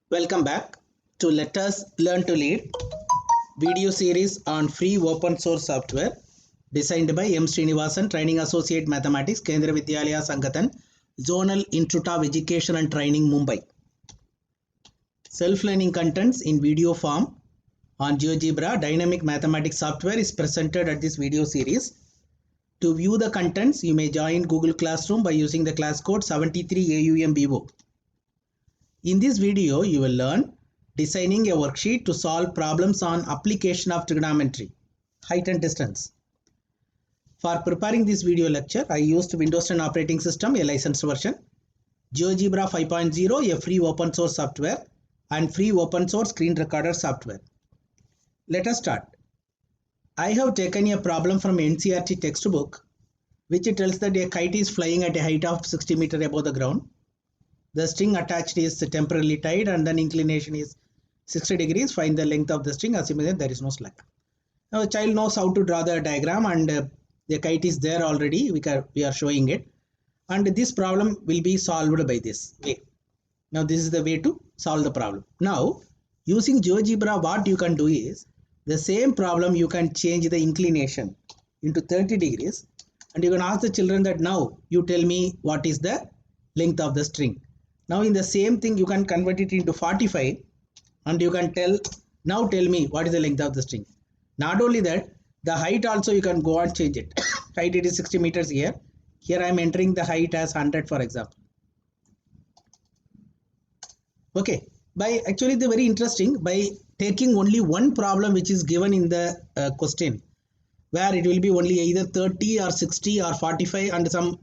Welcome back to Let Us Learn to Lead video series on free open source software designed by M. Srinivasan, Training Associate Mathematics, Kendra Vidyalaya Sangathan, Zonal Institute of Education and Training, Mumbai. Self-learning contents in video form on GeoGebra Dynamic Mathematics software is presented at this video series. To view the contents, you may join Google Classroom by using the class code 73AUMBO. In this video, you will learn designing a worksheet to solve problems on application of trigonometry, height and distance. For preparing this video lecture, I used Windows 10 operating system, a licensed version, GeoGebra 5.0, a free open source software, and free open source screen recorder software. Let us start. I have taken a problem from NCERT textbook, which tells that a kite is flying at a height of 60 meters above the ground. The string attached is temporarily tied and then inclination is 60 degrees. Find the length of the string, assuming that there is no slack. Now the child knows how to draw the diagram and the kite is there already. We are showing it. And this problem will be solved by this way. Now this is the way to solve the problem. Now using GeoGebra, what you can do is the same problem you can change the inclination into 30 degrees and you can ask the children that now you tell me what is the length of the string. Now in the same thing you can convert it into 45 and you can now tell me what is the length of the string. Not only that, the height also you can go and change it. Height it is 60 meters here. Here I am entering the height as 100 for example. Okay, by actually the very interesting, by taking only one problem which is given in the question, where it will be only either 30 or 60 or 45 and some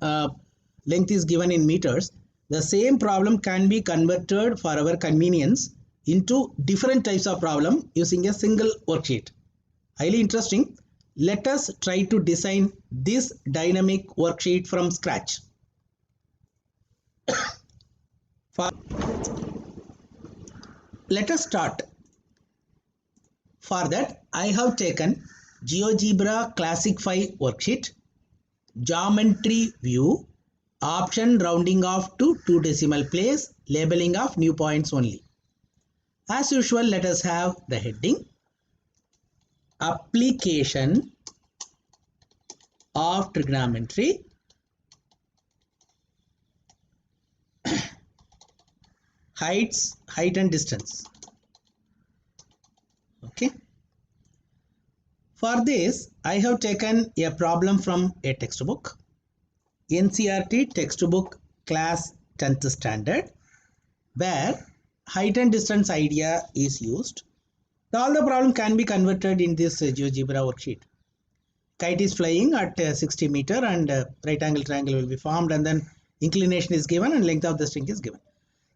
length is given in meters. The same problem can be converted for our convenience into different types of problem using a single worksheet. Highly interesting. Let us try to design this dynamic worksheet from scratch. Let us start. For that, I have taken GeoGebra Classic 5 worksheet, geometry view, option rounding off to 2 decimal place, labeling of new points only. As usual, let us have the heading, application of trigonometry, height and distance. Okay. For this, I have taken a problem from a textbook, NCERT textbook class 10th standard, where height and distance idea is used. All the problem can be converted in this GeoGebra worksheet. Kite is flying at 60 meter and right angle triangle will be formed and then inclination is given and length of the string is given.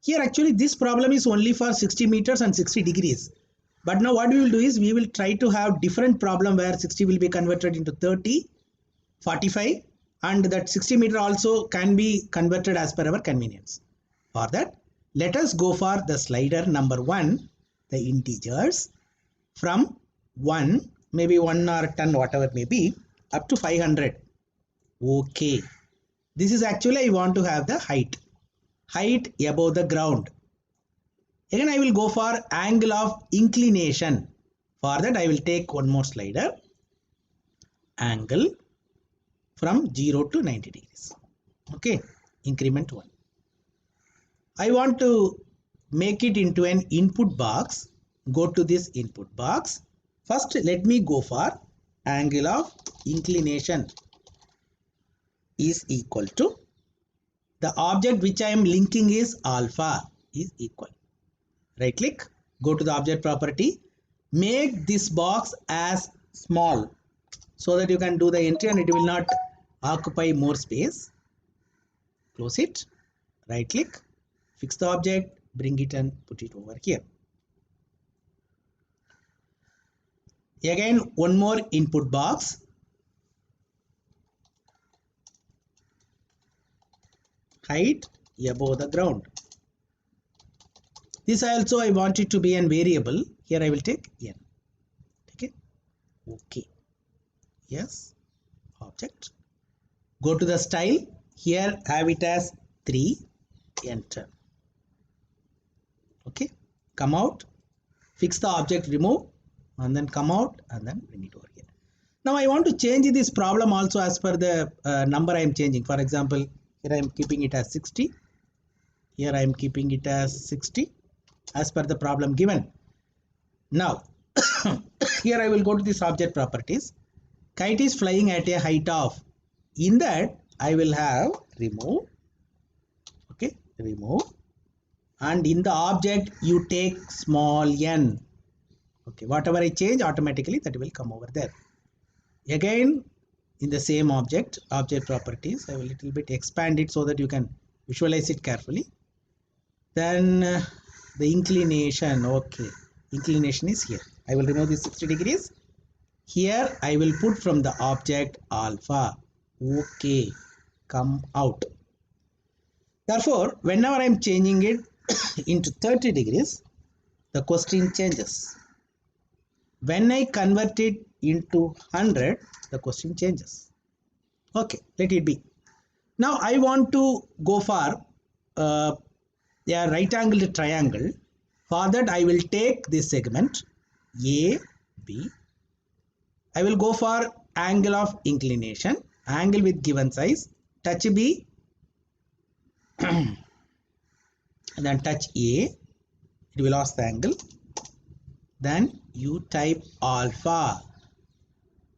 Here actually this problem is only for 60 meters and 60 degrees. But now what we will do is we will try to have different problem where 60 will be converted into 30, 45 and that 60 meter also can be converted as per our convenience. For that, let us go for the slider number 1, the integers from 1, maybe 1 or 10 whatever may be, up to 500. Okay. This is actually I want to have the height above the ground. Again I will go for angle of inclination. For that I will take one more slider, angle from 0 to 90 degrees. Okay, increment 1. I want to make it into an input box. Go to this input box. First let me go for angle of inclination is equal to the object which I am linking is alpha is equal. Right click, go to the object property, make this box as small so that you can do the entry and it will not occupy more space. Close it, right click, fix the object, bring it and put it over here. Again one more input box, height above the ground. This also I want it to be a variable. Here I will take n. Okay. Okay. Yes. Object. Go to the style. Here have it as 3. Enter. Okay. come out, fix the object, remove, and then come out and then bring it over here. Now I want to change this problem also as per the number I am changing. For example, here I am keeping it as 60. Here I am keeping it as 60 as per the problem given. Now here I will go to this object properties. Kite is flying at a height of, in that I will have remove, okay, remove, and in the object you take small n, okay, whatever I change automatically that will come over there. Again in the same object properties, I will little bit expand it so that you can visualize it carefully. Then the inclination, okay, inclination is here. I will remove this 60 degrees. Here I will put from the object alpha, okay, come out. Therefore whenever I am changing it into 30 degrees, the question changes. When I convert it into 100, the question changes. Okay, let it be. Now I want to go for a right angled triangle. For that I will take this segment A, B. I will go for angle of inclination, angle with given size, touch B, and then touch A, it will ask the angle. Then you type alpha,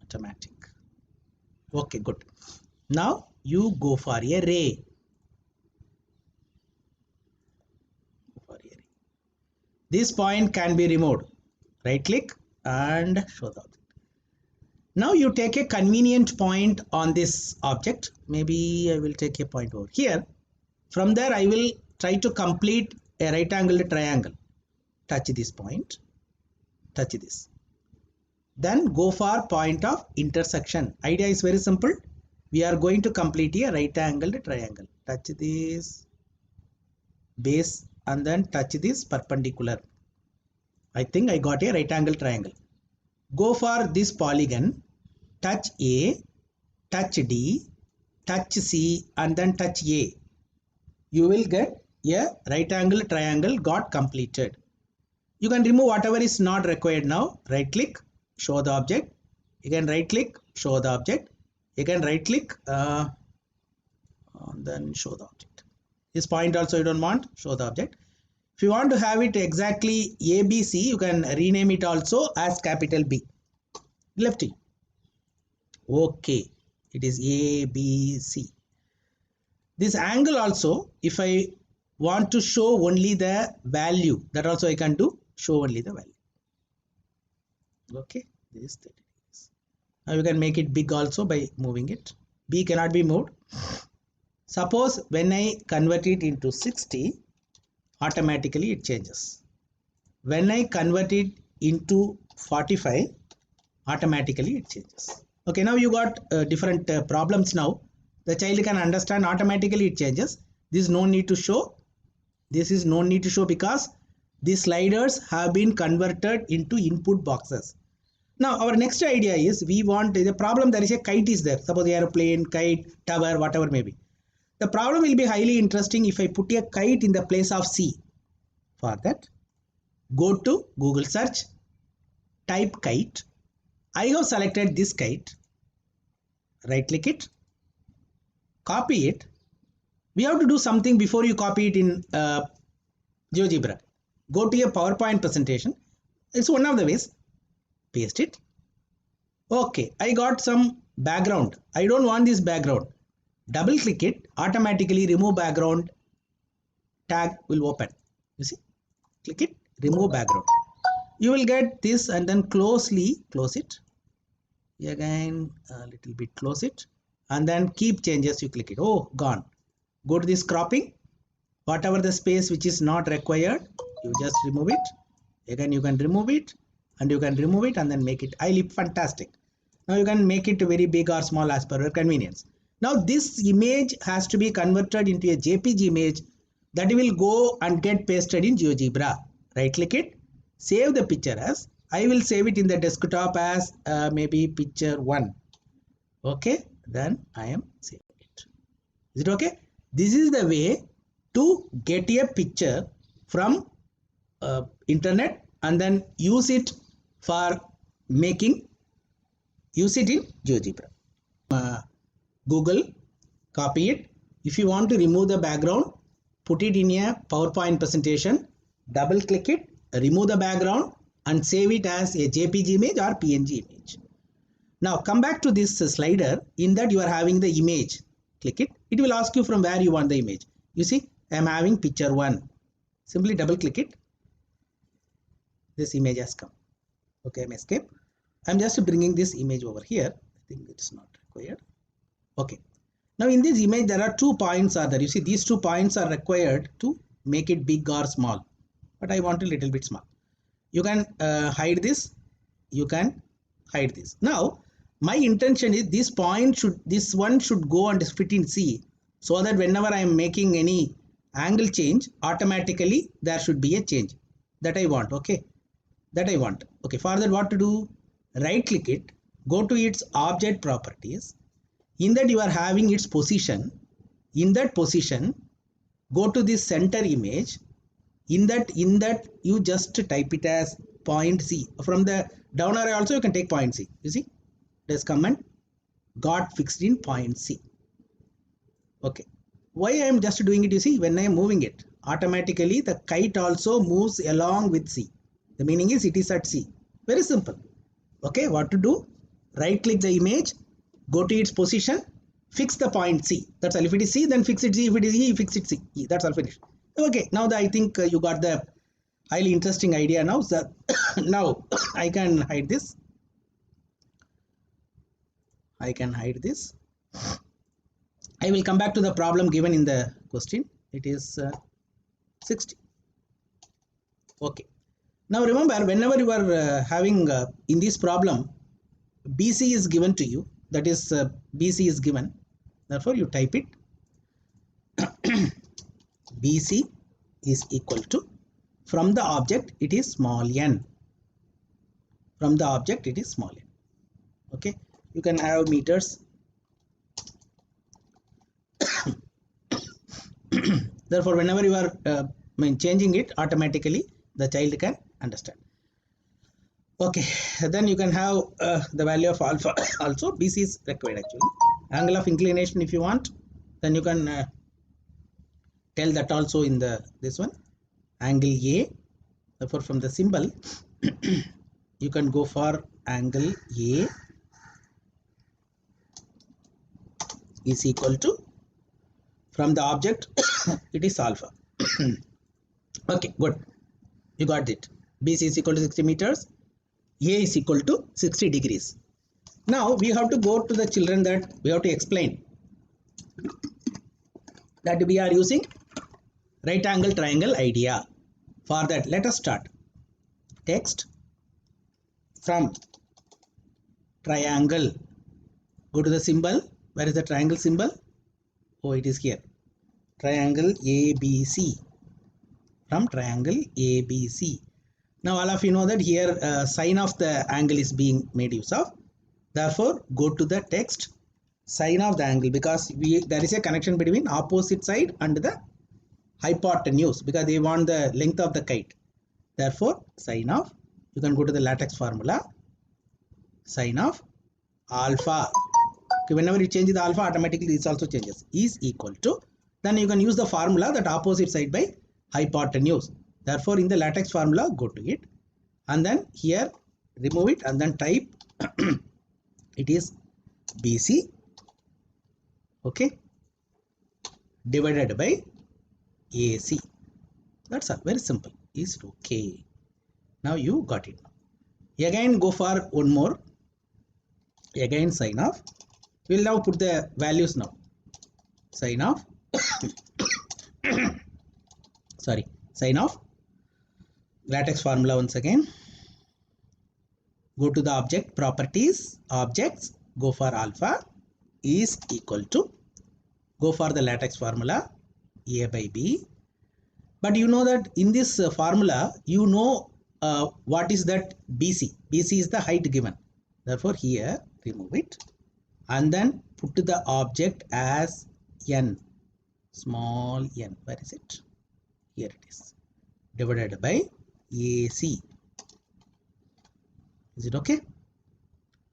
automatic. Okay, good. Now you go for a ray. This point can be removed. Right click and show the object. Now you take a convenient point on this object. Maybe I will take a point over here. From there I will try to complete a right angled triangle. Touch this point, touch this. Then go for point of intersection. Idea is very simple. We are going to complete a right angled triangle. Touch this base and then touch this perpendicular. I think I got a right angle triangle. Go for this polygon, touch A, touch D, touch C, and then touch A. You will get a right angle triangle got completed. You can remove whatever is not required now. Right click, show the object. You can right click, show the object. You can right click and then show the object. This point also you don't want, show the object. If you want to have it exactly ABC, you can rename it also as capital B. Lefty. Okay, it is ABC. This angle also, if I want to show only the value, that also I can do, show only the value. Okay, this is 30 degrees. Now you can make it big also by moving it. B cannot be moved. Suppose when I convert it into 60, automatically it changes. When I convert it into 45, automatically it changes. Okay, now you got different problems now. The child can understand automatically it changes. This is no need to show. This is no need to show because these sliders have been converted into input boxes. Now our next idea is we want the problem, there is a kite is there. Suppose airplane, kite, tower, whatever may be. The problem will be highly interesting if I put a kite in the place of C. For that, go to Google search, type kite. I have selected this kite. Right click it, copy it. We have to do something before you copy it in GeoGebra. Go to a PowerPoint presentation. It's one of the ways. Paste it. Okay, I got some background. I don't want this background. Double click it, automatically remove background tag will open. You see, click it, remove background. You will get this and then closely close it. Again, a little bit close it and then keep changes. You click it. Oh, gone. Go to this cropping. Whatever the space which is not required, you just remove it. Again, you can remove it and you can remove it and then make it highly fantastic. Now you can make it very big or small as per your convenience. Now this image has to be converted into a JPG image that will go and get pasted in GeoGebra. Right click it, save the picture as, I will save it in the desktop as maybe picture 1. Okay, then I am saving it. Is it okay? This is the way to get a picture from internet and then use it for use it in GeoGebra. Google, copy it. If you want to remove the background, put it in a PowerPoint presentation, double click it, remove the background and save it as a JPG image or PNG image. Now come back to this slider. In that you are having the image. Click it. It will ask you from where you want the image. You see, I am having picture 1. Simply double click it. This image has come. Okay, I'm escape. I'm just bringing this image over here. I think it's not required. Okay. Now in this image there are 2 points are there. You see, these 2 points are required to make it big or small. But I want a little bit small. You can hide this. You can hide this. Now my intention is this one should go and fit in C, so that whenever I am making any angle change, automatically there should be a change. That I want. Okay. That I want. Okay. For that, what to do? Right click it. Go to its object properties. In that you are having its position. In that position, go to this center image. In that you just type it as point C. From the down arrow also you can take point C. You see, there's comment got fixed in point C. Okay. Why I am just doing it? You see, when I am moving it, automatically the kite also moves along with C. The meaning is it is at C. Very simple. Okay. What to do? Right click the image. Go to its position, fix the point C. That's all. If it is C, then fix it C. If it is E, fix it C. E. That's all finished. Okay, now I think you got the highly interesting idea now. So now I can hide this. I can hide this. I will come back to the problem given in the question. It is 60. Okay. Now remember, whenever you are having in this problem, BC is given to you. That is BC is given. Therefore, you type it. BC is equal to, from the object it is small n. From the object it is small n. Okay. You can have meters. Therefore, whenever you are changing it, automatically the child can understand. Okay, then you can have the value of alpha also. BC is required actually. Angle of inclination if you want, then you can tell that also in this one. Angle A. Therefore, from the symbol you can go for angle A is equal to, from the object it is alpha. Okay, good. You got it. BC is equal to 60 meters. A is equal to 60 degrees. Now we have to go to the children that we have to explain that we are using right angle triangle idea. For that, let us start. Text from triangle. Go to the symbol. Where is the triangle symbol? Oh, it is here. Triangle ABC. From triangle ABC. Now all of you know that here sign of the angle is being made use of. Therefore, go to the text sign of the angle, because there is a connection between opposite side and the hypotenuse, because they want the length of the kite. Therefore, sign of, you can go to the latex formula, sign of alpha. Okay, whenever you change the alpha, automatically this also changes, is equal to, then you can use the formula that opposite side by hypotenuse. Therefore, in the latex formula, go to it and then here remove it and then type it is BC, okay, divided by AC. That's all. Very simple. Is okay. Now you got it. Again go for one more. Again sign off. We will now put the values now. Sign off. Sorry. Sign off. Latex formula once again. Go to the object properties. Objects. Go for alpha is equal to. Go for the latex formula. A by B. But you know that in this formula, you know what is that BC. BC is the height given. Therefore, here remove it and then put the object as n, small n. Where is it? Here it is. Divided by AC. Is it okay?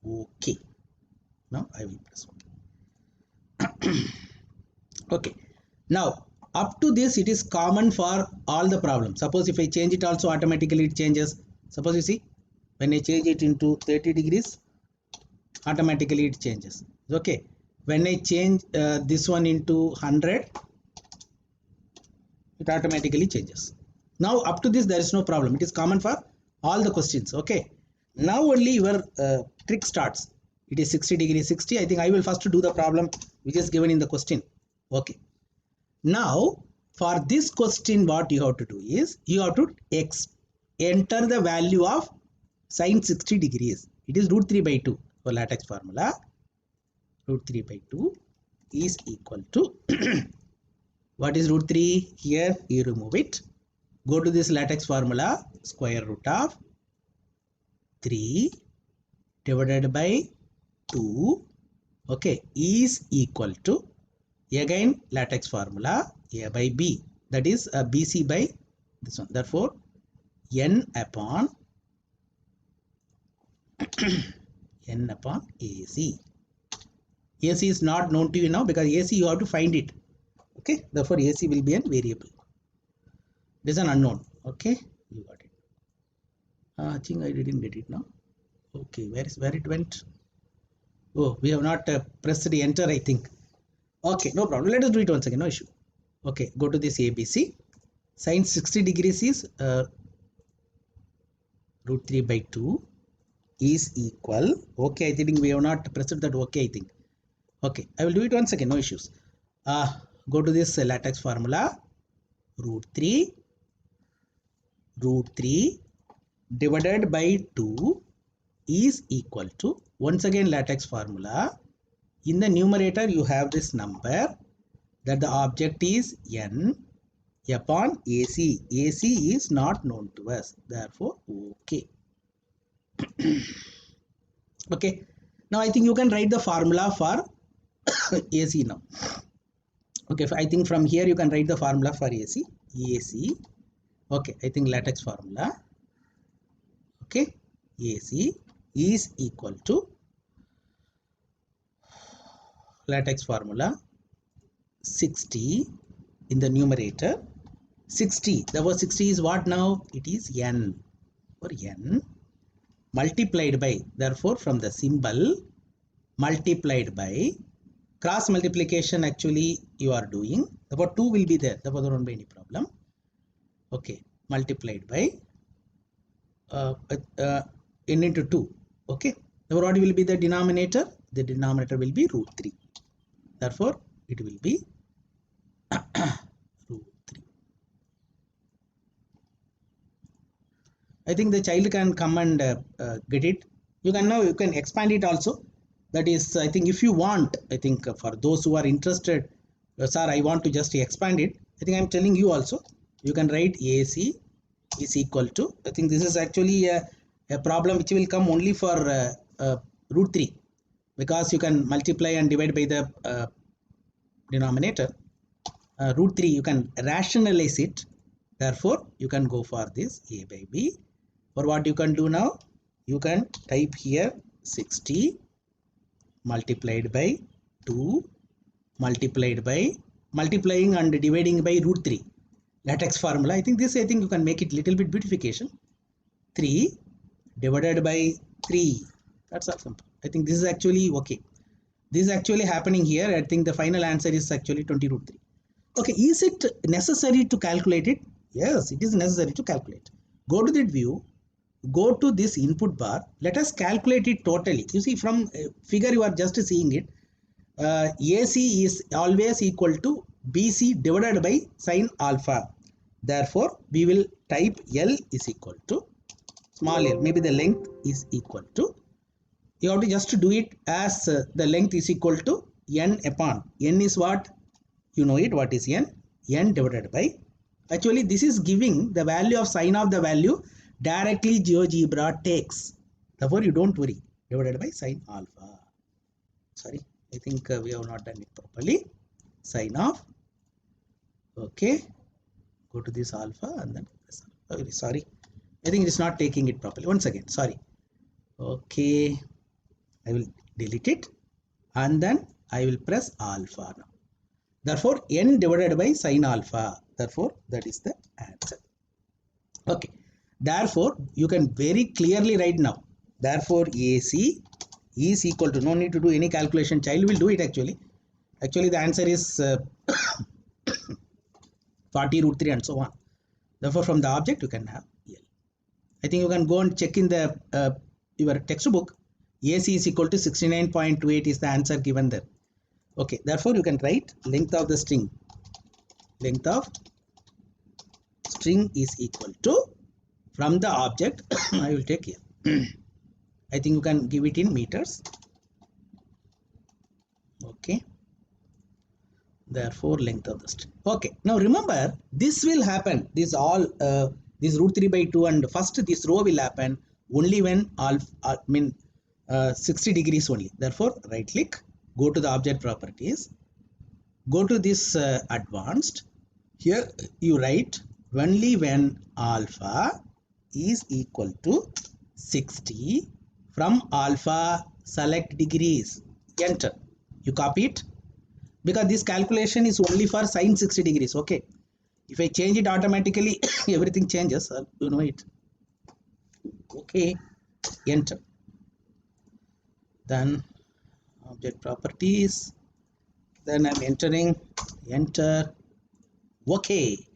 Okay. Now I will press OK. Okay. Now up to this it is common for all the problems. Suppose if I change it also automatically it changes. Suppose you see when I change it into 30 degrees automatically it changes. Okay. When I change this one into 100 it automatically changes. Now up to this there is no problem. It is common for all the questions. Okay. Now only your trick starts. It is 60 degrees 60. I think I will first do the problem which is given in the question. Okay. Now for this question what you have to do is you have to enter the value of sine 60 degrees. It is root 3 by 2 for latex formula. Root 3 by 2 is equal to what is root 3? Here you remove it. Go to this latex formula, square root of 3 divided by 2, okay, is equal to, again latex formula, A by B, that is BC by this one. Therefore, N upon N upon AC. AC is not known to you now because AC you have to find it. Okay, therefore AC will be a variable. It is an unknown. Okay, you got it. I think I didn't get it now. Okay, where it went? Oh, we have not pressed the enter, I think. Okay, no problem. Let us do it once again. No issue. Okay, go to this ABC. Sine 60 degrees is root 3 by 2 is equal. Okay, I think we have not pressed that. Okay, I think. Okay, I will do it once again. No issues. Go to this latex formula. Root 3 divided by 2 is equal to, once again latex formula, in the numerator you have this number that the object is N upon AC. AC is not known to us, therefore okay. Okay, now I think you can write the formula for AC now. Okay, I think from here you can write the formula for AC. Okay, I think latex formula, okay, AC is equal to latex formula 60 in the numerator. 60, therefore 60 is what now? It is N, or N multiplied by, therefore from the symbol multiplied by, cross multiplication actually you are doing, therefore 2 will be there, therefore there won't be any problem. Okay, multiplied by N into 2. Okay, now what will be the denominator? The denominator will be root 3. Therefore, it will be root 3. I think the child can come and get it. You can expand it also. That is, I think if you want, I think for those who are interested, sir, I want to just expand it. I think I'm telling you also. You can write AC is equal to, I think this is actually a problem which will come only for root 3, because you can multiply and divide by the denominator. Root 3 you can rationalize it, therefore you can go for this A by B. For what you can do now, you can type here 60 multiplied by 2 multiplied by, multiplying and dividing by root 3, latex formula. I think you can make it little bit beautification. 3 divided by 3, that's all simple. I think this is actually okay. This is actually happening here. I think the final answer is actually 20 root 3. Okay, is it necessary to calculate it? Yes, it is necessary to calculate. Go to that view, go to this input bar, let us calculate it totally. You see from figure you are just seeing it. AC is always equal to BC divided by sine alpha. Therefore, we will type L is equal to small l, maybe the length is equal to, you have to just do it as the length is equal to N upon, N is what? You know it, what is N? N divided by, actually this is giving the value of sine of the value directly GeoGebra takes. Therefore, you don't worry, divided by sine alpha. Sorry, I think we have not done it properly. Sine of, okay, go to this alpha and then sorry, I think it is not taking it properly. Once again, sorry. Okay, I will delete it and then I will press alpha now. Therefore, n divided by sine alpha. Therefore, that is the answer. Okay. Therefore, you can very clearly write now. Therefore, AC is equal to, no need to do any calculation. Child will do it actually. Actually, the answer is 40 root 3 and so on. Therefore, from the object, you can have L. I think you can go and check in the your textbook. AC is equal to 69.28 is the answer given there. Okay, therefore, you can write length of the string. Length of string is equal to, from the object, I will take here. I think you can give it in meters. Okay. Therefore, length of the string. Okay. Now remember, this will happen. This all this root 3 by 2 and first this row will happen only when 60 degrees only. Therefore, right click, go to the object properties, go to this advanced. Here you write only when alpha is equal to 60. From alpha select degrees, enter. You copy it because this calculation is only for sine 60 degrees. Okay, if I change it automatically everything changes, you know it. Okay, enter. Then object properties, then I'm entering, enter. Okay,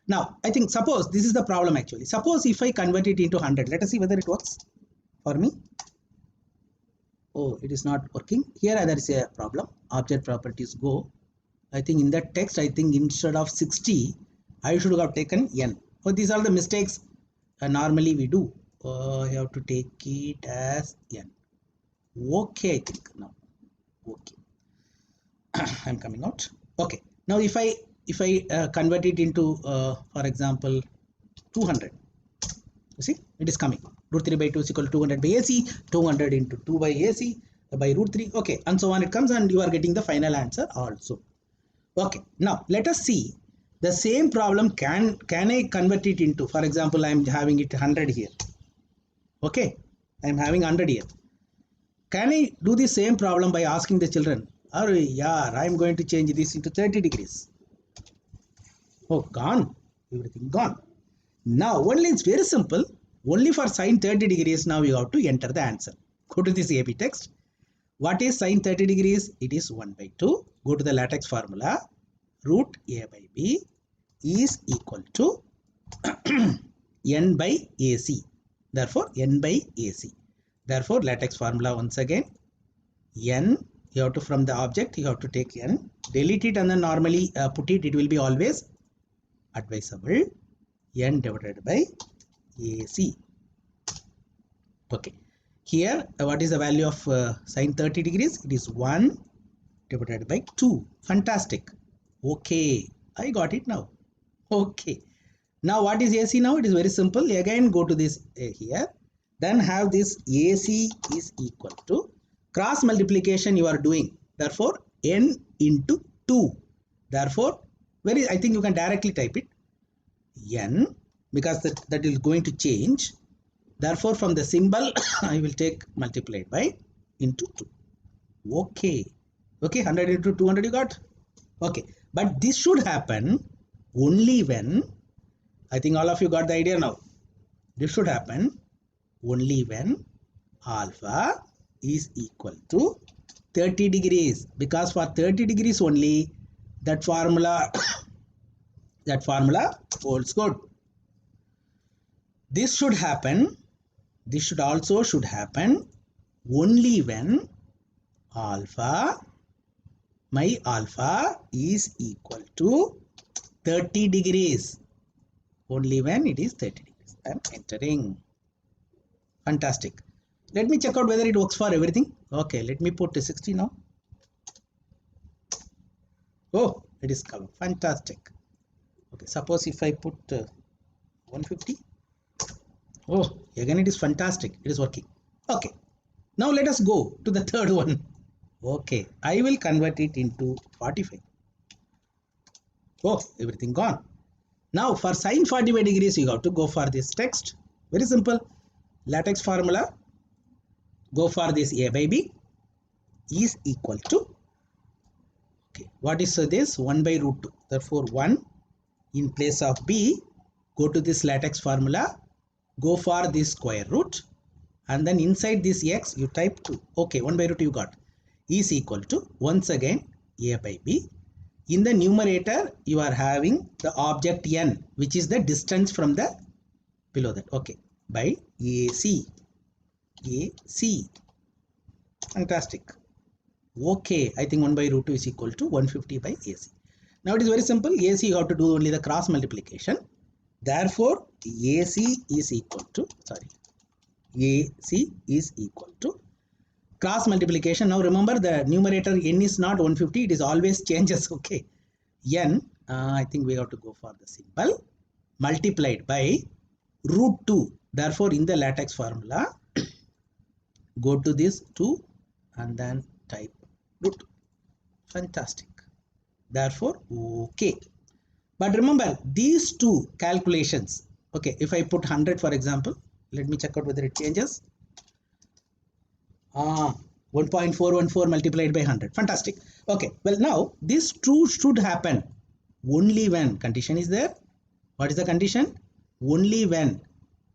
now I think suppose this is the problem actually. Suppose if I convert it into 100, let us see whether it works for me. Oh, it is not working. Here there is a problem. Object properties, go. I think in that text, I think instead of 60, I should have taken n. Oh, these are the mistakes normally we do. I have to take it as n. Okay, I think now. Okay, I'm coming out. Okay, now if I convert it into for example 200, you see it is coming. Root 3 by 2 is equal to 200 by AC, 200 into 2 by AC by root 3, okay, and so on it comes, and you are getting the final answer also. Okay, now let us see the same problem. Can I convert it into, for example, I am having it 100 here. Okay, I am having 100 here. Can I do the same problem by asking the children, oh yeah, I am going to change this into 30 degrees. Oh, gone, everything gone. Now only it's very simple. Only for sine 30 degrees, now you have to enter the answer. Go to this AB text. What is sine 30 degrees? It is 1 by 2. Go to the latex formula. Root A by B is equal to n by AC. Therefore, n by AC. Therefore, latex formula once again. N, you have to, from the object, you have to take n. Delete it and then normally put it. It will be always advisable. N divided by AC. Okay, here what is the value of sine 30 degrees? It is 1 divided by 2. Fantastic. Okay, I got it now. Okay, now what is AC now? It is very simple. Again go to this here, then have this AC is equal to cross multiplication you are doing. Therefore, n into 2. Therefore, I think you can directly type it n, because that is going to change. Therefore, from the symbol I will take multiplied by into 2. Okay, 100 into 200 you got. Okay, but this should happen only when, I think all of you got the idea now. This should happen only when alpha is equal to 30 degrees, because for 30 degrees only that formula holds good. This should happen, this should also happen only when my alpha is equal to 30 degrees. Only when it is 30 degrees. I am entering. Fantastic. Let me check out whether it works for everything. Okay, let me put 60 now. Oh, it is covered. Fantastic. Okay, suppose if I put 150. Oh, again it is fantastic. It is working. Okay, now let us go to the third one. Okay, I will convert it into 45. Oh, everything gone. Now for sine 45 degrees, you have to go for this text. Very simple. Latex formula. Go for this a by b is equal to, okay, what is this? 1 by root 2. Therefore 1 in place of b, go to this latex formula, go for this square root, and then inside this x you type 2. Okay, 1 by root 2 you got, is equal to, once again, a by b. In the numerator you are having the object n, which is the distance from the below that. Okay, by AC. Fantastic. Okay, I think 1 by root 2 is equal to 150 by AC. Now it is very simple. AC you have to do only the cross multiplication. Therefore AC is equal to, AC is equal to cross multiplication. Now remember, the numerator n is not 150, it is always changes. Okay, n, I think we have to go for the symbol, multiplied by root 2. Therefore in the latex formula, go to this 2 and then type root 2. Fantastic. Therefore okay. But remember these two calculations. Okay, if I put 100 for example, let me check out whether it changes. 1.414 multiplied by 100. Fantastic. Okay, well now this true should happen only when condition is there. What is the condition? Only when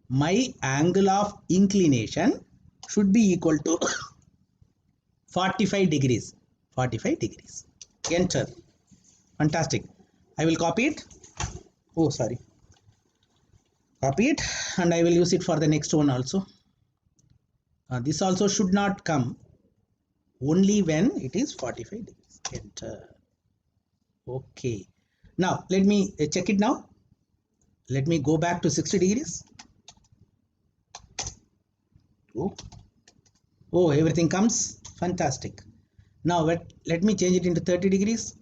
my angle of inclination should be equal to 45 degrees. 45 degrees. Enter. Fantastic. I will copy it. Oh, sorry. Copy it and I will use it for the next one also. This also should not come only when it is 45 degrees. Enter. Okay. Now let me check it now. Let me go back to 60 degrees. Oh, everything comes. Fantastic. Now let me change it into 30 degrees.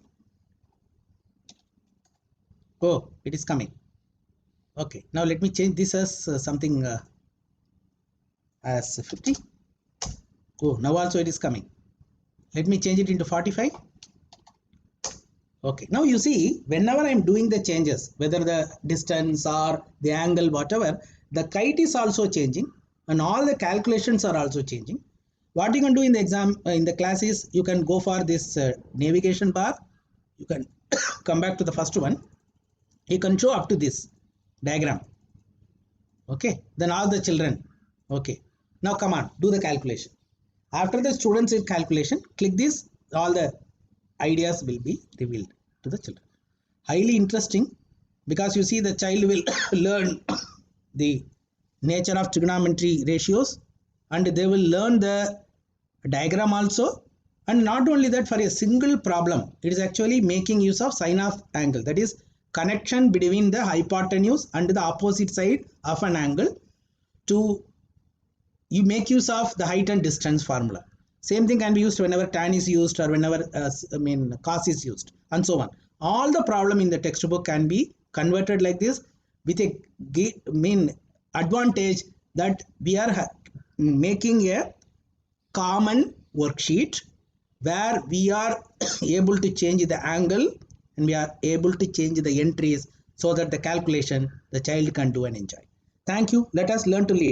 Oh, it is coming. Okay, now let me change this as something as 50. Oh, now also it is coming. Let me change it into 45. Okay, now you see, whenever I am doing the changes, whether the distance or the angle, whatever, the kite is also changing and all the calculations are also changing. What you can do in the exam, in the class is, you can go for this navigation bar. You can come back to the first one. You can show up to this diagram. Okay, then all the children. Okay, now come on, do the calculation. After the students did calculation, click this, all the ideas will be revealed to the children. Highly interesting, because you see the child will learn the nature of trigonometry ratios and they will learn the diagram also. And not only that, for a single problem, it is actually making use of sine of angle, that is connection between the hypotenuse and the opposite side of an angle. To you make use of the height and distance formula. Same thing can be used whenever tan is used or whenever cos is used and so on. All the problem in the textbook can be converted like this, with a advantage that we are making a common worksheet where we are able to change the angle and we are able to change the entries so that the calculation the child can do and enjoy. Thank you. Let us learn to lead.